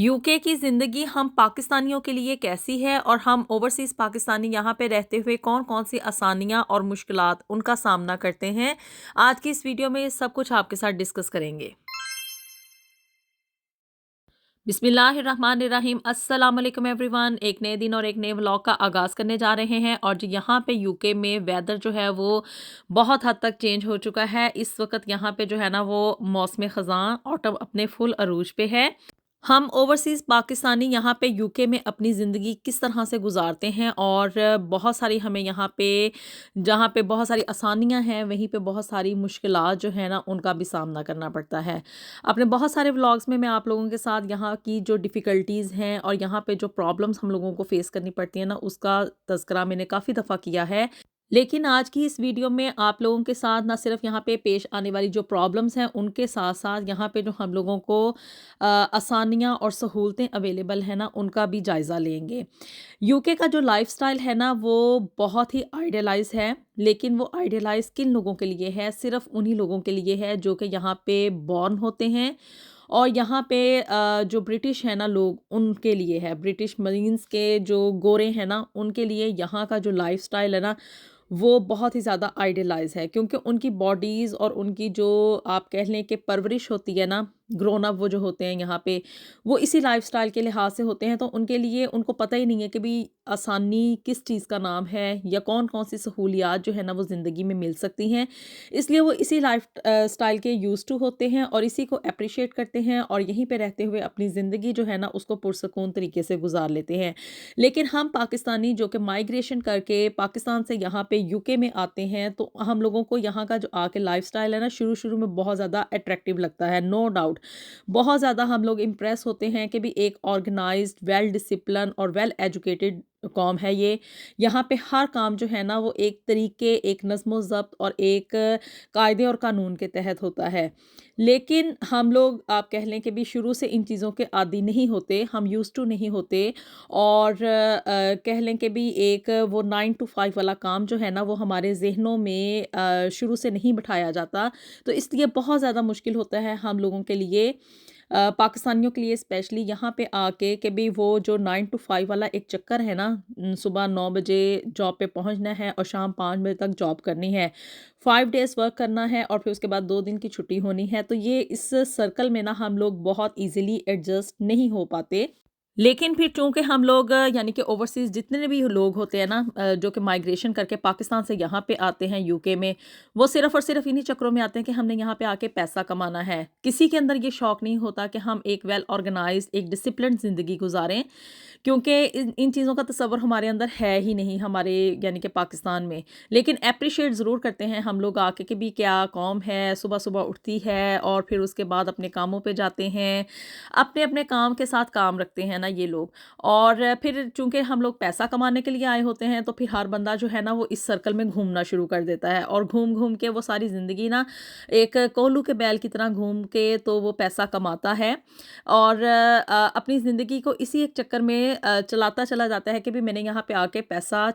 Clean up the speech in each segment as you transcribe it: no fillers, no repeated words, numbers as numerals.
UK की ज़िंदगी हम पाकिस्तानियों के लिए कैसी है और हम ओवरसीज़ पाकिस्तानी यहाँ पे रहते हुए कौन-कौन सी आसानियाँ और मुश्किलात उनका सामना करते हैं। आज की इस वीडियो में ये सब कुछ आपके साथ डिस्कस करेंगे। बिस्मिल्लाहिर्रहमानिर्रहीम, अस्सलाम वालेकुम एवरीवन। एक नए दिन और एक नए व्लॉग का आगाज़ करने जा रहे हैं और जो यहाँ पे यूके में वेदर जो है वो बहुत हद तक चेंज हो चुका है। इस वक़्त यहाँ पे जो है ना वो मौसम ख़ज़ां ऑटम अपने फुल अरूज पे है। हम ओवरसीज़ पाकिस्तानी यहाँ पे यूके में अपनी ज़िंदगी किस तरह से गुज़ारते हैं और बहुत सारी हमें यहाँ पे जहाँ पे बहुत सारी आसानियाँ हैं वहीं पे बहुत सारी मुश्किलात जो है ना उनका भी सामना करना पड़ता है। अपने बहुत सारे व्लॉग्स में मैं आप लोगों के साथ यहाँ की जो डिफ़िकल्टीज़ हैं और यहाँ पे जो प्रॉब्लम्स हम लोगों को फ़ेस करनी पड़ती है ना उसका तज़किरा मैंने काफ़ी दफ़ा किया है। लेकिन आज की इस वीडियो में आप लोगों के साथ ना सिर्फ यहाँ पे पेश आने वाली जो प्रॉब्लम्स हैं उनके साथ साथ यहाँ पे जो हम लोगों को आसानियाँ और सहूलतें अवेलेबल हैं ना उनका भी जायज़ा लेंगे। यूके का जो लाइफस्टाइल है ना वो बहुत ही आइडियलाइज़ है, लेकिन वो आइडियलाइज़ किन लोगों के लिए है? सिर्फ उन्हीं लोगों के लिए है जो कि यहाँ पे बॉर्न होते हैं और यहाँ पे जो ब्रिटिश है ना लोग उनके लिए है। ब्रिटिश मरीन्स के जो गोरे हैं ना उनके लिए यहाँ का जो लाइफस्टाइल है ना वो बहुत ही ज़्यादा आइडियलाइज़ है, क्योंकि उनकी बॉडीज़ और उनकी जो आप कह लें कि परवरिश होती है ना, ग्रोन अप वो जो होते हैं यहाँ पे, वो इसी लाइफ़स्टाइल के लिहाज़ से होते हैं। तो उनके लिए उनको पता ही नहीं है कि भई आसानी किस चीज़ का नाम है या कौन-कौन सी सहूलियात जो है ना वो ज़िंदगी में मिल सकती हैं। इसलिए वो इसी स्टाइल के यूज़्ड टू होते हैं और इसी को एप्रिशिएट करते हैं और यहीं पे रहते हुए अपनी ज़िंदगी जो है ना उसको पुरसकून तरीके से गुज़ार लेते हैं। लेकिन हम पाकिस्तानी जो कि माइग्रेशन करके पाकिस्तान से यहाँ पे यूके में आते हैं, तो हम लोगों को यहाँ का जो आके लाइफ़स्टाइल है ना शुरू-शुरू में बहुत ज़्यादा अट्रैक्टिव लगता है, नो डाउट। बहुत ज़्यादा हम लोग इम्प्रेस होते हैं कि भी एक ऑर्गेनाइज्ड, वेल डिसिप्लिन और वेल एजुकेटेड कौम है ये। यहाँ पे हर काम जो है ना वो एक तरीके, एक नज़्म-ओ-ज़ब्त और एक कायदे और कानून के तहत होता है। लेकिन हम लोग आप कह लें कि भी शुरू से इन चीज़ों के आदी नहीं होते, हम यूज़्ड टू नहीं होते और कह लें कि भी एक वो 9 टू 5 वाला काम जो है ना वो हमारे ज़हनों में शुरू से नहीं बिठाया जाता। तो इसलिए बहुत ज़्यादा मुश्किल होता है हम लोगों के लिए, पाकिस्तानियों के लिए स्पेशली यहाँ पे आके कि भी वो जो 9 टू 5 वाला एक चक्कर है ना, सुबह 9 बजे जॉब पे पहुँचना है और शाम 5 बजे तक जॉब करनी है। 5 डेज़ वर्क करना है और फिर उसके बाद 2 दिन की छुट्टी होनी है। तो ये इस सर्कल में ना हम लोग बहुत ईज़िली एडजस्ट नहीं हो पाते। लेकिन फिर चूँकि हम लोग यानी कि ओवरसीज़ जितने भी लोग होते हैं ना, जो कि माइग्रेशन करके पाकिस्तान से यहाँ पे आते हैं यूके में, वो सिर्फ़ और सिर्फ़ इन्हीं चक्करों में आते हैं कि हमने यहाँ पे आके पैसा कमाना है। किसी के अंदर ये शौक नहीं होता कि हम एक वेल ऑर्गनाइज़्ड, एक डिसिप्लिन्ड ज़िंदगी गुज़ारें, क्योंकि इन इन चीज़ों का तसव्वुर हमारे अंदर है ही नहीं हमारे यानी कि पाकिस्तान में। लेकिन एप्रिशिएट ज़रूर करते हैं हम लोग आके कि भी क्या कौम है, सुबह-सुबह उठती है और फिर उसके बाद अपने कामों पे जाते हैं। अपने-अपने काम के साथ काम रखते हैं ना ये लोग। और फिर चूँकि हम लोग पैसा कमाने के लिए आए होते हैं, तो फिर हर बंदा जो है ना वो इस सर्कल में घूमना शुरू कर देता है और घूम-घूम के वो सारी ज़िंदगी ना एक कोल्हू के बैल की तरह घूम के तो वो पैसा कमाता है और अपनी ज़िंदगी को इसी एक चक्कर में चलाता चला जाता है कि भी मैंने यहाँ पे आके पैसा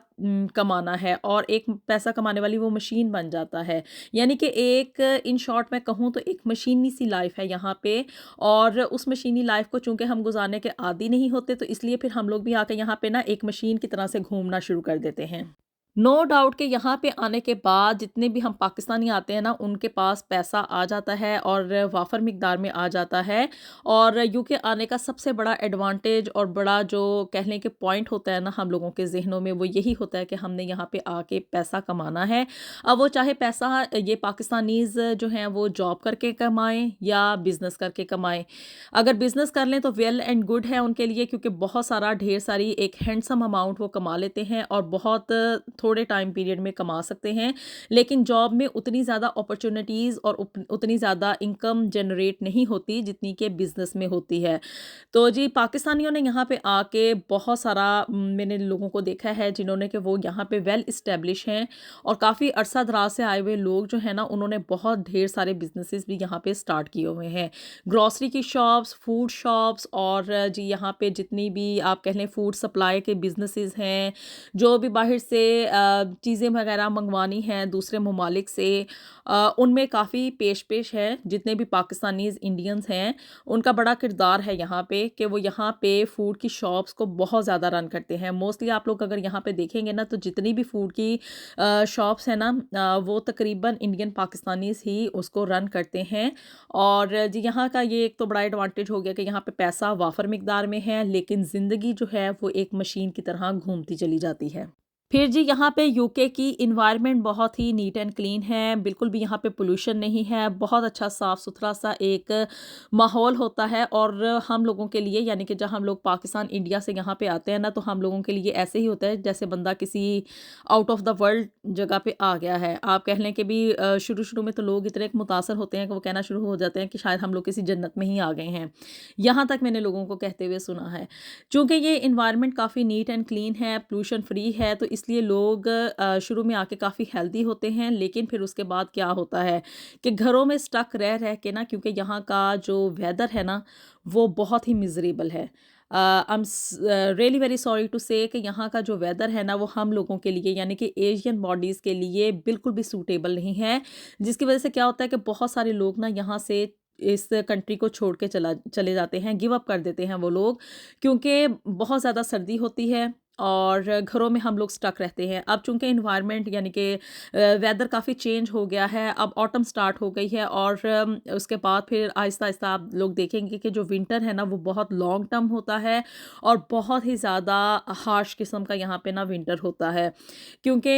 कमाना है और एक पैसा कमाने वाली वो मशीन बन जाता है। यानी कि एक इन शॉर्ट मैं कहूँ तो एक मशीनी सी लाइफ़ है यहाँ पे और उस मशीनी लाइफ को चूँकि हम गुज़ारने के आदी नहीं होते, तो इसलिए फिर हम लोग भी आके यहाँ पे ना एक मशीन की तरह से घूमना शुरू कर देते हैं। नो डाउट कि यहाँ पे आने के बाद जितने भी हम पाकिस्तानी आते हैं ना उनके पास पैसा आ जाता है और वाफर मिकदार में आ जाता है और यूके आने का सबसे बड़ा एडवांटेज और बड़ा जो कह लें कि पॉइंट होता है ना हम लोगों के जहनों में वो यही होता है कि हमने यहाँ पे आके पैसा कमाना है। अब वो चाहे पैसा ये पाकिस्तानीज़ जो हैं वो जॉब करके कमाएं या बिज़नेस करके कमाएं। अगर बिज़नेस कर लें तो वेल एंड गुड है उनके लिए, क्योंकि बहुत सारा ढेर सारी एक हैंडसम अमाउंट वो कमा लेते हैं और बहुत थोड़े टाइम पीरियड में कमा सकते हैं। लेकिन जॉब में उतनी ज़्यादा अपॉर्चुनिटीज़ और उतनी ज़्यादा इनकम जनरेट नहीं होती जितनी कि बिज़नेस में होती है। तो जी पाकिस्तानियों ने यहाँ पे आके बहुत सारा मैंने लोगों को देखा है जिन्होंने कि वो यहाँ पे वेल इस्टेब्लिश हैं और काफ़ी अरसा दराज से आए हुए लोग जो हैं ना उन्होंने बहुत ढेर सारे बिजनेसेस भी यहाँ पे स्टार्ट किए हुए हैं। ग्रॉसरी की शॉप्स, फूड शॉप्स और जी यहाँ पे जितनी भी आप कह लें फूड सप्लाई के बिजनेसेस हैं, जो भी बाहर से चीज़ें वगैरह मंगवानी हैं दूसरे ममालिक से, उनमें काफ़ी पेश-पेश है। जितने भी पाकिस्तानीज़ इंडियंस हैं, उनका बड़ा किरदार है यहाँ पे कि वो यहाँ पे फूड की शॉप्स को बहुत ज़्यादा रन करते हैं। मोस्टली आप लोग अगर यहाँ पे देखेंगे ना, तो जितनी भी फूड की शॉप्स हैं ना, वो तकरीबन इंडियन पाकिस्तानीज़ ही उसको रन करते हैं। और जी यहाँ का ये एक तो बड़ा एडवांटेज हो गया कि यहाँ पे पैसा वाफ़र मिकदार में है, लेकिन ज़िंदगी जो है वो एक मशीन की तरह घूमती चली जाती है। फिर जी यहाँ पे यूके की एनवायरनमेंट बहुत ही नीट एंड क्लीन है, बिल्कुल भी यहाँ पे पोल्यूशन नहीं है, बहुत अच्छा साफ़-सुथरा सा एक माहौल होता है। और हम लोगों के लिए, यानी कि जब हम लोग पाकिस्तान, इंडिया से यहाँ पे आते हैं ना, तो हम लोगों के लिए ऐसे ही होता है जैसे बंदा किसी आउट ऑफ द वर्ल्ड जगह पे आ गया है। आप कह लें कि भी शुरू-शुरू में तो लोग इतने मुतासर होते हैं कि वो कहना शुरू हो जाते हैं कि शायद हम लोग किसी जन्नत में ही आ गए हैं। यहाँ तक मैंने लोगों को कहते हुए सुना है। चूँकि ये एनवायरनमेंट काफ़ी नीट एंड क्लीन है, पोल्यूशन फ्री है, तो इसलिए लोग शुरू में आके काफ़ी हेल्दी होते हैं। लेकिन फिर उसके बाद क्या होता है कि घरों में स्टक रह रह के ना, क्योंकि यहाँ का जो वेदर है ना, वो बहुत ही मिज़रेबल है। I am really very sorry to say कि यहाँ का जो वेदर है ना, वो हम लोगों के लिए, यानी कि एशियन बॉडीज़ के लिए बिल्कुल भी सूटेबल नहीं है। जिसकी वजह से क्या होता है कि बहुत सारे लोग ना यहाँ से इस कंट्री को छोड़ के चले जाते हैं, गिव अप कर देते हैं वो लोग, क्योंकि बहुत ज़्यादा सर्दी होती है और घरों में हम लोग स्टक रहते हैं। अब चूँकि एनवायरनमेंट, यानी कि वेदर काफ़ी चेंज हो गया है, अब ऑटम स्टार्ट हो गई है और उसके बाद फिर आहिस्ता-आहिस्ता आप लोग देखेंगे कि जो विंटर है ना, वो बहुत लॉन्ग टर्म होता है और बहुत ही ज़्यादा हार्श किस्म का यहाँ पे ना विंटर होता है। क्योंकि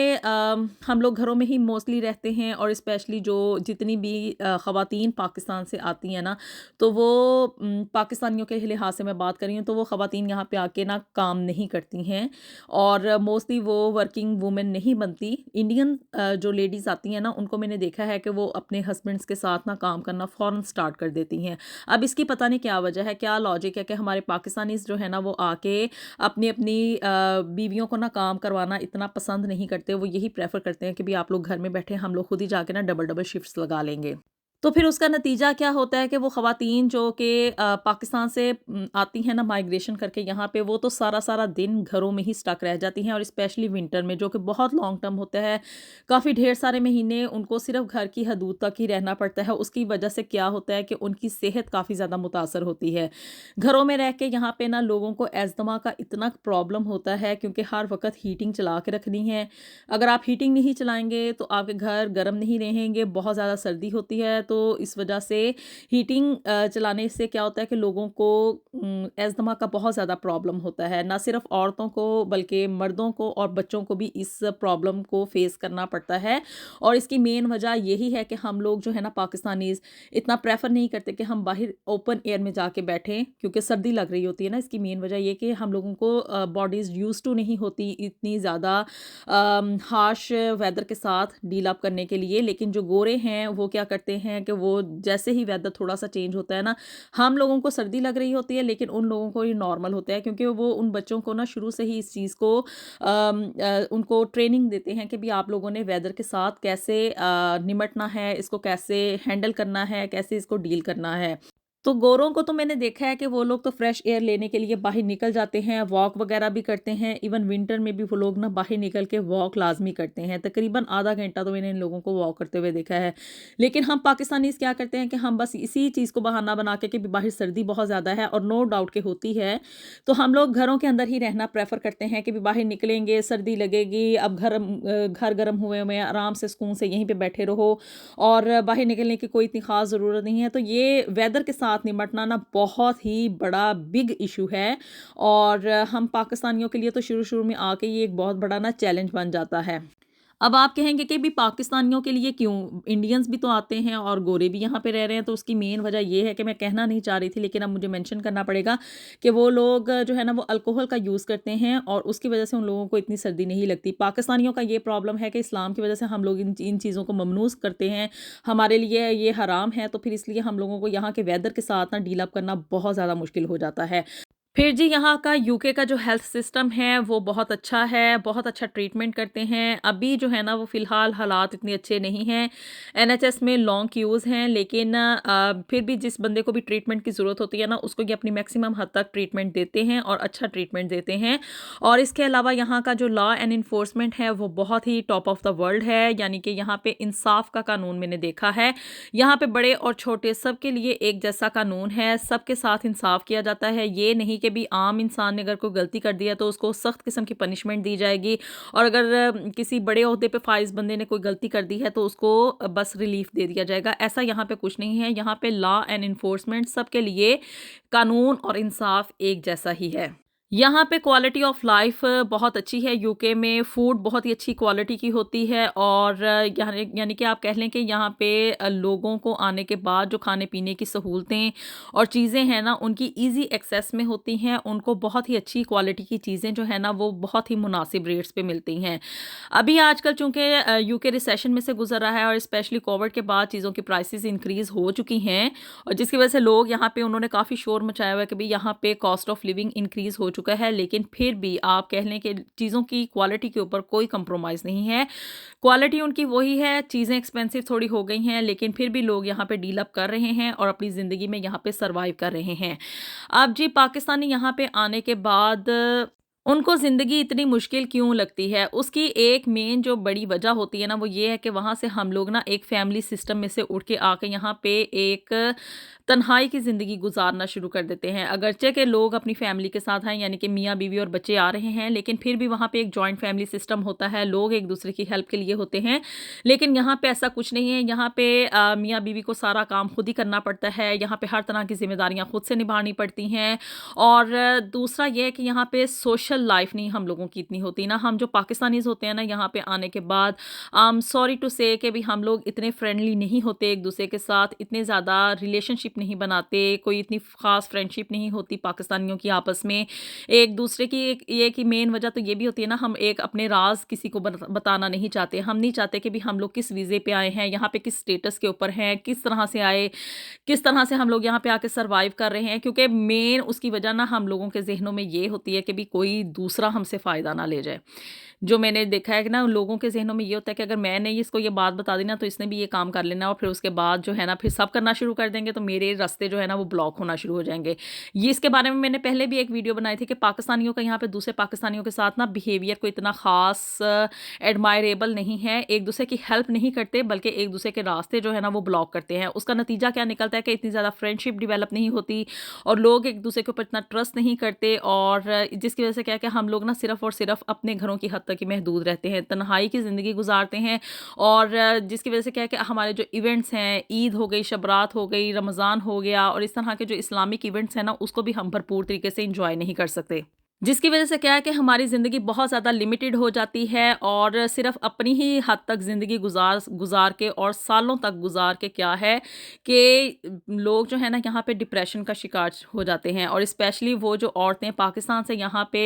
हम लोग घरों में ही मोस्टली रहते हैं और स्पेशली जो जितनी भी ख़वातीन पाकिस्तान से आती हैं ना, तो वो पाकिस्तानियों के लिहाज से मैं बात कर रही हूँ, तो वो ख़वातीन यहाँ पे आके ना काम नहीं करती हैं और मोस्टली वो वर्किंग वूमेन नहीं बनती। इंडियन जो लेडीज़ आती हैं ना, उनको मैंने देखा है कि वो अपने हस्बैंड्स के साथ ना काम करना फ़ौरन स्टार्ट कर देती हैं। अब इसकी पता नहीं क्या वजह है, क्या लॉजिक है कि हमारे पाकिस्तानीज़ जो है ना, वो आके अपनी बीवियों को ना काम करवाना इतना पसंद नहीं करते। वो यही प्रेफ़र करते हैं कि भी आप लोग घर में बैठे, हम लोग खुद ही जाके ना डबल-डबल शिफ्ट्स लगा लेंगे। तो फिर उसका नतीजा क्या होता है कि वो ख़वातीन जो कि पाकिस्तान से आती हैं ना माइग्रेशन करके यहाँ पे, वो तो सारा-सारा दिन घरों में ही स्टक रह जाती हैं और स्पेशली विंटर में, जो कि बहुत लॉन्ग टर्म होता है। काफ़ी ढेर सारे महीने उनको सिर्फ़ घर की हदूद तक ही रहना पड़ता है। उसकी वजह से क्या होता है कि उनकी सेहत काफ़ी ज़्यादा मुतासर होती है। घरों में रह के यहाँ पे ना लोगों को एस्थमा का इतना प्रॉब्लम होता है, क्योंकि हर वक़्त हीटिंग चला के रखनी है। अगर आप हीटिंग नहीं चलाएँगे तो आपके घर गर्म नहीं रहेंगे, बहुत ज़्यादा सर्दी होती है। तो इस वजह से हीटिंग चलाने से क्या होता है कि लोगों को एस्थमा का बहुत ज़्यादा प्रॉब्लम होता है। ना सिर्फ़ औरतों को बल्कि मर्दों को और बच्चों को भी इस प्रॉब्लम को फ़ेस करना पड़ता है। और इसकी मेन वजह यही है कि हम लोग जो है ना पाकिस्तानीज़ इतना प्रेफ़र नहीं करते कि हम बाहर ओपन एयर में जाके बैठें, क्योंकि सर्दी लग रही होती है ना। इसकी मेन वजह ये कि हम लोगों को बॉडीज़ यूज़्ड टू नहीं होती इतनी ज़्यादा हार्श वेदर के साथ डील अप करने के लिए। लेकिन जो गोरे हैं वो क्या करते हैं कि वो जैसे ही वेदर थोड़ा-सा चेंज होता है ना, हम लोगों को सर्दी लग रही होती है, लेकिन उन लोगों को ये नॉर्मल होता है, क्योंकि वो उन बच्चों को ना शुरू से ही इस चीज़ को उनको ट्रेनिंग देते हैं कि भी आप लोगों ने वेदर के साथ कैसे निमटना है, इसको कैसे हैंडल करना है, कैसे इसको डील करना है। तो गोरों को तो मैंने देखा है कि वो लोग तो फ्रेश एयर लेने के लिए बाहर निकल जाते हैं, वॉक वगैरह भी करते हैं। इवन विंटर में भी वो लोग ना बाहर निकल के वॉक लाज़मी करते हैं। तकरीबन आधा घंटा तो मैंने इन लोगों को वॉक करते हुए देखा है। लेकिन हम पाकिस्तानीज़ क्या करते हैं कि हम बस इसी चीज़ को बहाना बना के कि बाहर सर्दी बहुत ज़्यादा है, और नो डाउट कि होती है, तो हम लोग घरों के अंदर ही रहना प्रेफ़र करते हैं कि भी बाहर निकलेंगे, सर्दी लगेगी, अब घर गर्म हुए हुए हैं, आराम से सुकून से यहीं पे बैठे रहो और बाहर निकलने की कोई इतनी ख़ास ज़रूरत नहीं है। तो ये वेदर के साथ निमटना ना बहुत ही बड़ा बिग इशू है, और हम पाकिस्तानियों के लिए तो शुरू-शुरू में आके ये एक बहुत बड़ा ना चैलेंज बन जाता है। अब आप कहेंगे कि भी पाकिस्तानियों के लिए क्यों? इंडियंस भी तो आते हैं और गोरे भी यहाँ पे रह रहे हैं, तो उसकी मेन वजह ये है कि मैं कहना नहीं चाह रही थी, लेकिन अब मुझे मेंशन करना पड़ेगा कि वो लोग जो है ना, वो अल्कोहल का यूज़ करते हैं और उसकी वजह से उन लोगों को इतनी सर्दी नहीं लगती। पाकिस्तानियों का ये प्रॉब्लम है कि इस्लाम की वजह से हम लोग इन चीज़ों को ममनूस करते हैं, हमारे लिए ये हराम है, तो फिर इसलिए हम लोगों को यहाँ के वेदर के साथ ना डील अप करना बहुत ज़्यादा मुश्किल हो जाता है। फिर जी यहाँ का यूके का जो हेल्थ सिस्टम है वो बहुत अच्छा है, बहुत अच्छा ट्रीटमेंट करते हैं। अभी जो है ना वो फ़िलहाल हालात इतने अच्छे नहीं हैं। एनएचएस में लॉन्ग क्यूज़ हैं, लेकिन फिर भी जिस बंदे को भी ट्रीटमेंट की ज़रूरत होती है ना, उसको ये अपनी मैक्सिमम हद तक ट्रीटमेंट देते हैं और अच्छा ट्रीटमेंट देते हैं। और इसके अलावा यहाँ का जो लॉ एंड एनफोर्समेंट है वो बहुत ही टॉप ऑफ द वर्ल्ड है, यानी कि यहाँ पे इंसाफ का कानून मैंने देखा है। यहाँ पे बड़े और छोटे सबके लिए एक जैसा कानून है, सबके साथ इंसाफ किया जाता है। ये नहीं कि भी आम इंसान ने अगर कोई गलती कर दिया तो उसको सख्त किस्म की पनिशमेंट दी जाएगी, और अगर किसी बड़े ओहदे पे फाइज बंदे ने कोई गलती कर दी है तो उसको बस रिलीफ दे दिया जाएगा। ऐसा यहाँ पे कुछ नहीं है। यहाँ पे लॉ एंड इन्फोर्समेंट सबके लिए कानून और इंसाफ एक जैसा ही है। यहाँ पे क्वालिटी ऑफ लाइफ बहुत अच्छी है। यूके में फूड बहुत ही अच्छी क्वालिटी की होती है, और यानी यानी कि आप कह लें कि यहाँ पे लोगों को आने के बाद जो खाने पीने की सहूलतें और चीज़ें हैं ना, उनकी इजी एक्सेस में होती हैं। उनको बहुत ही अच्छी क्वालिटी की चीज़ें जो है ना वो बहुत ही मुनासिब रेट्स पे मिलती हैं। अभी आजकल चूँकि यूके रिसेशन में से गुजर रहा है, और स्पेशली कोविड के बाद चीज़ों की प्राइसेस इंक्रीज़ हो चुकी हैं, और जिसकी वजह से लोग यहाँ पे उन्होंने काफ़ी शोर मचाया हुआ है कि भाई यहाँ पे कॉस्ट ऑफ लिविंग इंक्रीज़ हो चुका है। लेकिन फिर भी आप कह लें कि चीज़ों की क्वालिटी के ऊपर कोई कंप्रोमाइज़ नहीं है। क्वालिटी उनकी वही है, चीज़ें एक्सपेंसिव थोड़ी हो गई हैं, लेकिन फिर भी लोग यहाँ पे डील अप कर रहे हैं और अपनी ज़िंदगी में यहाँ पे सर्वाइव कर रहे हैं। अब जी पाकिस्तानी यहाँ पे आने के बाद उनको ज़िंदगी इतनी मुश्किल क्यों लगती है? उसकी एक मेन जो बड़ी वजह होती है ना, वो ये है कि वहाँ से हम लोग ना एक फैमिली सिस्टम में से उठ के आके यहाँ पे एक तन्हाई की ज़िंदगी गुज़ारना शुरू कर देते हैं। अगरचे के लोग अपनी फैमिली के साथ हैं, यानी कि मियाँ, बीवी और बच्चे आ रहे हैं, लेकिन फिर भी वहाँ पे एक जॉइंट फैमिली सिस्टम होता है, लोग एक-दूसरे की हेल्प के लिए होते हैं। लेकिन यहाँ पे ऐसा कुछ नहीं है। यहाँ पे मियाँ, बीवी को सारा काम खुद ही करना पड़ता है। यहाँ पे हर तरह की ज़िम्मेदारियाँ खुद से निभानी पड़ती हैं। और दूसरा ये है कि यहाँ पे सोशल लाइफ नहीं हम लोगों की इतनी होती ना। हम जो पाकिस्तानीज़ होते हैं ना, यहाँ पे आने के बाद I am sorry to say कि भी हम लोग इतने फ्रेंडली नहीं होते एक दूसरे के साथ, इतने ज़्यादा रिलेशनशिप नहीं बनाते, कोई इतनी ख़ास फ्रेंडशिप नहीं होती पाकिस्तानियों की आपस में एक दूसरे की। एक ये कि मेन वजह तो ये भी होती है ना, हम एक अपने राज किसी को बताना नहीं चाहते। हम नहीं चाहते कि भी हम लोग किस वीज़े पे आए हैं, यहाँ पे किस स्टेटस के ऊपर हैं, किस तरह से आए, किस तरह से हम लोग यहाँ पे आके सर्वाइव कर रहे हैं, क्योंकि मेन उसकी वजह ना हम लोगों के ज़हनों में ये होती है कि भी कोई दूसरा हमसे फ़ायदा ना ले जाए। जो मैंने देखा है कि ना, लोगों के ज़हनों में ये होता है कि अगर मैंने इसको ये बात बता दी ना, तो इसने भी ये काम कर लेना, और फिर उसके बाद जो है ना फिर सब करना शुरू कर देंगे, तो मेरे रास्ते जो है ना वो ब्लॉक होना शुरू हो जाएँगे। ये इसके बारे में मैंने पहले भी एक वीडियो बनाई थी कि पाकिस्तानियों का यहाँ पे दूसरे पाकिस्तानियों के साथ ना बिहेवियर कोई इतना ख़ास एडमायरेबल नहीं है। एक-दूसरे की हेल्प नहीं करते, बल्कि एक-दूसरे के रास्ते जो है ना वो ब्लॉक करते हैं। उसका नतीजा क्या निकलता है कि इतनी ज़्यादा फ्रेंडशिप डेवलप नहीं होती, और लोग एक-दूसरे के ऊपर इतना ट्रस्ट नहीं करते, और जिसकी वजह से क्या है कि हम लोग ना सिर्फ़ और सिर्फ़ अपने घरों की हद तक ही महदूद रहते हैं, तन्हाई की ज़िंदगी गुज़ारते हैं। और जिसकी वजह से क्या है कि हमारे जो इवेंट्स हैं, ईद हो गई, शब रात हो गई, रमज़ान हो गया, और इस तरह के जो इस्लामिक इवेंट्स हैं ना, उसको भी हम भरपूर तरीके से एन्जॉय नहीं कर सकते। जिसकी वजह से क्या है कि हमारी ज़िंदगी बहुत ज़्यादा लिमिटेड हो जाती है, और सिर्फ़ अपनी ही हद तक ज़िंदगी गुज़ार के और सालों तक गुज़ार के क्या है कि लोग जो है ना यहाँ पे डिप्रेशन का शिकार हो जाते हैं। और स्पेशली वो जो औरतें पाकिस्तान से यहाँ पे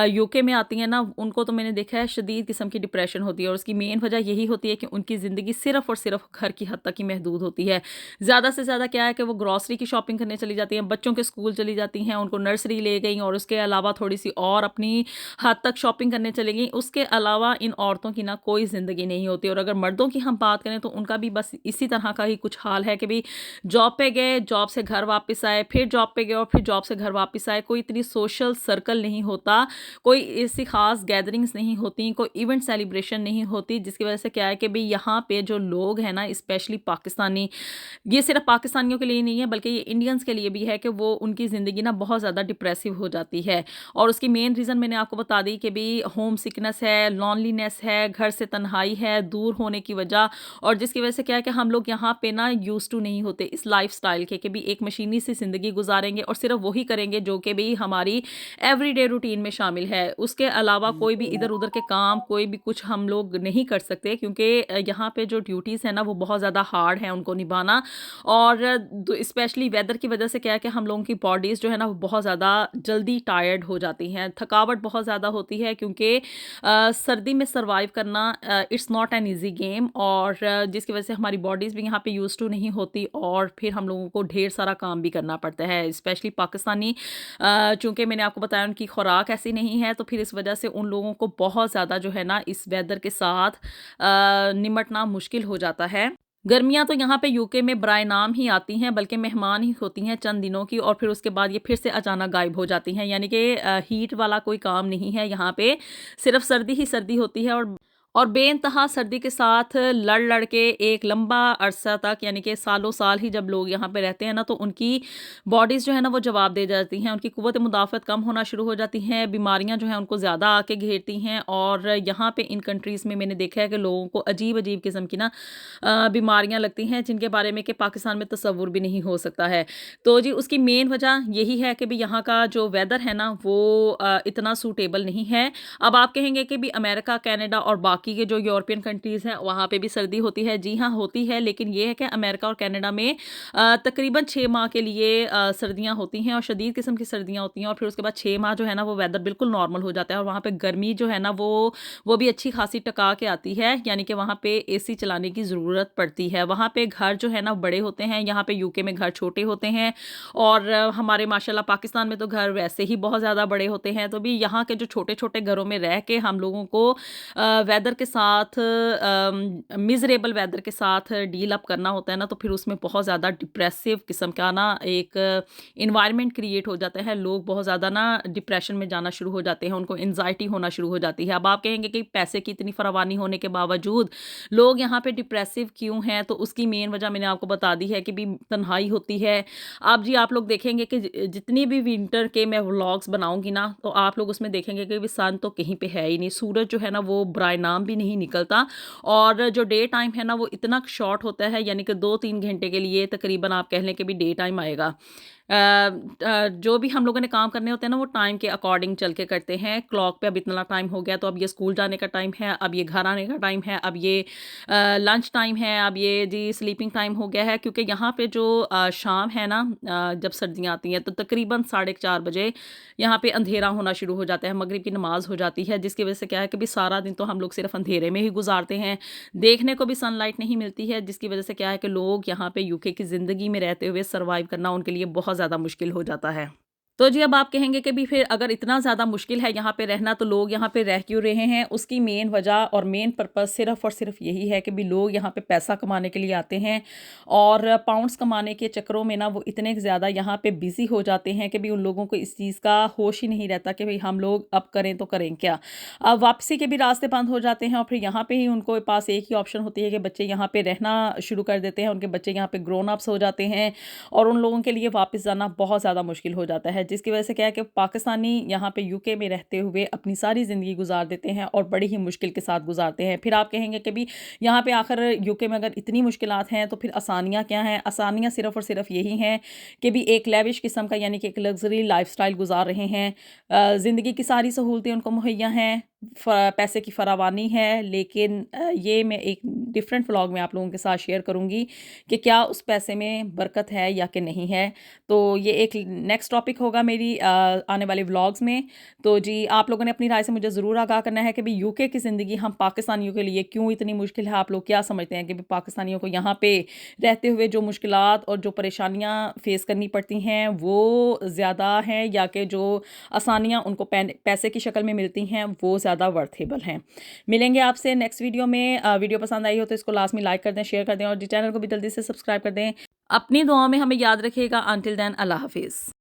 यूके में आती हैं ना, उनको तो मैंने देखा है शदीद किस्म की डिप्रेशन होती है, और उसकी मेन वजह यही होती है कि उनकी ज़िंदगी सिर्फ़ और सिर्फ घर की हद तक ही महदूद होती है। ज़्यादा से ज़्यादा क्या है कि वो ग्रॉसरी की शॉपिंग करने चली जाती हैं, बच्चों के स्कूल चली जाती हैं, उनको नर्सरी ले गई, और उसके अलावा थोड़ी-सी और अपनी हद तक शॉपिंग करने चली गई। उसके अलावा इन औरतों की ना कोई ज़िंदगी नहीं होती। और अगर मर्दों की हम बात करें तो उनका भी बस इसी तरह का ही कुछ हाल है कि भई जॉब पे गए, जॉब से घर वापस आए, फिर जॉब पे गए, और फिर जॉब से घर वापस आए। कोई इतनी सोशल सर्कल नहीं होता, कोई ऐसी ख़ास गैदरिंग्स नहीं होती, कोई इवेंट सेलिब्रेशन नहीं होती, जिसकी वजह से क्या है कि भई यहाँ पे जो लोग हैं ना, स्पेशली पाकिस्तानी, ये सिर्फ पाकिस्तानियों के लिए नहीं है बल्कि ये इंडियंस के लिए भी है कि वो उनकी ज़िंदगी ना बहुत ज़्यादा डिप्रेसिव हो जाती है। और उसकी मेन रीज़न मैंने आपको बता दी कि भी होम सिकनेस है, लॉनलीनेस है, घर से तन्हाई है, दूर होने की वजह, और जिसकी वजह से क्या है कि हम लोग यहाँ पे ना यूज़ टू नहीं होते इस लाइफ़स्टाइल के कि भी एक मशीनी सी ज़िंदगी गुजारेंगे और सिर्फ वही करेंगे जो कि भी हमारी एवरीडे रूटीन में शामिल है। उसके अलावा कोई भी इधर-उधर के काम, कोई भी कुछ हम लोग नहीं कर सकते, क्योंकि यहाँ पे जो ड्यूटीज़ हैं ना वो बहुत ज़्यादा हार्ड है उनको निभाना। और स्पेशली वेदर की वजह से क्या है कि हम लोगों की बॉडीज़ जो है ना वो बहुत ज़्यादा जल्दी टायर्ड हो जाती हैं, थकावट बहुत ज़्यादा होती है क्योंकि सर्दी में सर्वाइव करना it's not an easy game, और जिसकी वजह से हमारी बॉडीज़ भी यहाँ पे यूज़ टू नहीं होती और फिर हम लोगों को ढेर सारा काम भी करना पड़ता है। स्पेशली पाकिस्तानी चूँकि मैंने आपको बताया उनकी खुराक ऐसी नहीं है, तो फिर इस वजह से उन लोगों को बहुत ज़्यादा जो है ना इस वेदर के साथ निमटना मुश्किल हो जाता है। गर्मियाँ तो यहाँ पे यूके में बराए नाम ही आती हैं, बल्कि मेहमान ही होती हैं चंद दिनों की, और फिर उसके बाद ये फिर से अचानक गायब हो जाती हैं। यानी कि हीट वाला कोई काम नहीं है यहाँ पे, सिर्फ़ सर्दी ही सर्दी होती है, और बेइंतहा सर्दी के साथ लड़ लड़ के एक लंबा अरसा तक, यानी कि सालों साल ही जब लोग यहाँ पे रहते हैं ना, तो उनकी बॉडीज़ जो है ना वो जवाब दे जाती हैं, उनकी कुव्वत मुदाफ़त कम होना शुरू हो जाती हैं, बीमारियाँ जो हैं उनको ज़्यादा आके घेरती हैं। और यहाँ पे इन कंट्रीज़ में मैंने देखा है कि लोगों को अजीब-अजीब किस्म की ना बीमारियाँ लगती हैं, जिनके बारे में कि पाकिस्तान में तसव्वुर भी नहीं हो सकता है। तो जी उसकी मेन वजह यही है कि भई यहाँ का जो वेदर है ना वो इतना सूटेबल नहीं है। अब आप कहेंगे कि भी अमेरिका, कनाडा और बाकी के जो यूरोपियन कंट्रीज़ हैं वहाँ पे भी सर्दी होती है। जी हाँ, होती है, लेकिन ये है कि अमेरिका और कनाडा में तकरीबन 6 माह के लिए सर्दियाँ होती हैं और शदीद किस्म की सर्दियाँ होती हैं, और फिर उसके बाद 6 माह जो है ना वो वेदर बिल्कुल नॉर्मल हो जाता है, और वहाँ पे गर्मी जो है ना वो भी अच्छी खासी टका के आती है, यानी कि वहाँ पे एसी चलाने की ज़रूरत पड़ती है। वहाँ पे घर जो है ना बड़े होते हैं, यहाँ पे यूके में घर छोटे होते हैं, और हमारे माशाल्लाह पाकिस्तान में तो घर वैसे ही बहुत ज़्यादा बड़े होते हैं। तो भी यहाँ के जो छोटे-छोटे घरों में रह के हम लोगों को वेदर के साथ मिज़रेबल वेदर के साथ डील अप करना होता है ना, तो फिर उसमें बहुत ज़्यादा डिप्रेसिव किस्म का ना एक एनवायरनमेंट क्रिएट हो जाता है। लोग बहुत ज़्यादा ना डिप्रेशन में जाना शुरू हो जाते हैं, उनको एंग्ज़ायटी होना शुरू हो जाती है। अब आप कहेंगे कि पैसे की इतनी फरावानी होने के बावजूद लोग यहाँ पे डिप्रेसिव क्यों हैं? तो उसकी मेन वजह मैंने आपको बता दी है कि भी तन्हाई होती है। अब जी आप लोग देखेंगे कि जितनी भी विंटर के मैं व्लॉग्स बनाऊँगी ना, तो आप लोग उसमें देखेंगे कि भी सन तो कहीं पे है ही नहीं। सूरज जो है ना वो बराए नाम भी नहीं निकलता, और जो डे टाइम है ना वो इतना शॉर्ट होता है, यानी कि 2-3 घंटे के लिए तकरीबन आप कह लें कि भी डे टाइम आएगा। जो भी हम लोगों ने काम करने होते हैं ना वो टाइम के अकॉर्डिंग चल के करते हैं। क्लॉक पे अब इतना टाइम हो गया तो अब ये स्कूल जाने का टाइम है, अब ये घर आने का टाइम है, अब ये लंच टाइम है, अब ये जी स्लीपिंग टाइम हो गया है, क्योंकि यहाँ पे जो शाम है ना जब सर्दियाँ आती हैं तो तकरीबन 4:30 बजे यहाँ पे अंधेरा होना शुरू हो जाता है, मगरिब की नमाज़ हो जाती है, जिसकी वजह से क्या है कि भी सारा दिन तो हम लोग सिर्फ अंधेरे में ही गुजारते हैं, देखने को भी सनलाइट नहीं मिलती है, जिसकी वजह से क्या है कि लोग यहाँ पे यूके की ज़िंदगी में रहते हुए सर्वाइव करना उनके लिए बहुत ज़्यादा मुश्किल हो जाता है। तो जी अब आप कहेंगे कि भी फिर अगर इतना ज़्यादा मुश्किल है यहाँ पे रहना, तो लोग यहाँ पे रह क्यों रहे हैं? उसकी मेन वजह और मेन पर्पज़ सिर्फ़ और सिर्फ़ यही है कि भी लोग यहाँ पे पैसा कमाने के लिए आते हैं, और पाउंड्स कमाने के चक्करों में ना वो इतने ज़्यादा यहाँ पे बिज़ी हो जाते हैं कि भी उन लोगों को इस चीज़ का होश ही नहीं रहता कि भई हम लोग अब करें तो करें क्या? अब वापसी के भी रास्ते बंद हो जाते हैं, और फिर यहाँ पे ही उनको पास एक ही ऑप्शन होती है कि बच्चे यहाँ पे रहना शुरू कर देते हैं, उनके बच्चे यहाँ पे ग्रोन अप्स हो जाते हैं, और उन लोगों के लिए वापस जाना बहुत ज़्यादा मुश्किल हो जाता है, जिसकी वजह से क्या है कि पाकिस्तानी यहाँ पे यूके में रहते हुए अपनी सारी ज़िंदगी गुजार देते हैं और बड़ी ही मुश्किल के साथ गुजारते हैं। फिर आप कहेंगे कि भी यहाँ पे आखिर यूके में अगर इतनी मुश्किलात हैं तो फिर आसानियाँ क्या हैं? आसानियाँ सिर्फ़ और सिर्फ यही हैं कि भी एक लेविश किस्म का, यानी कि एक लग्ज़री लाइफ़स्टाइल गुजार रहे हैं। ज़िंदगी की सारी सहूलतें उनको मुहैया हैं, पैसे की फरावानी है, लेकिन ये मैं एक डिफरेंट व्लॉग में आप लोगों के साथ शेयर करूँगी कि क्या उस पैसे में बरकत है या कि नहीं है। तो ये एक नेक्स्ट टॉपिक होगा मेरी आने वाले व्लॉग्स में। तो जी आप लोगों ने अपनी राय से मुझे ज़रूर आगाह करना है कि भी यूके की ज़िंदगी हम पाकिस्तानियों के लिए क्यों इतनी मुश्किल है? आप लोग क्या समझते हैं कि भी पाकिस्तानियों को यहाँ पे रहते हुए जो मुश्किलात और जो परेशानियाँ फ़ेस करनी पड़ती हैं वो ज़्यादा हैं, या कि जो आसानियाँ उनको पैसे की शक्ल में मिलती हैं वो ज़्यादा वर्थेबल हैं? मिलेंगे आपसे नेक्स्ट वीडियो में। वीडियो पसंद आई हो तो इसको लास्ट में लाइक कर दें, शेयर कर दें, और जी चैनल को भी जल्दी से सब्सक्राइब कर दें। अपनी दुआओं में हमें याद रखिएगा। अंटिल देन अल्लाह हाफ़िज़।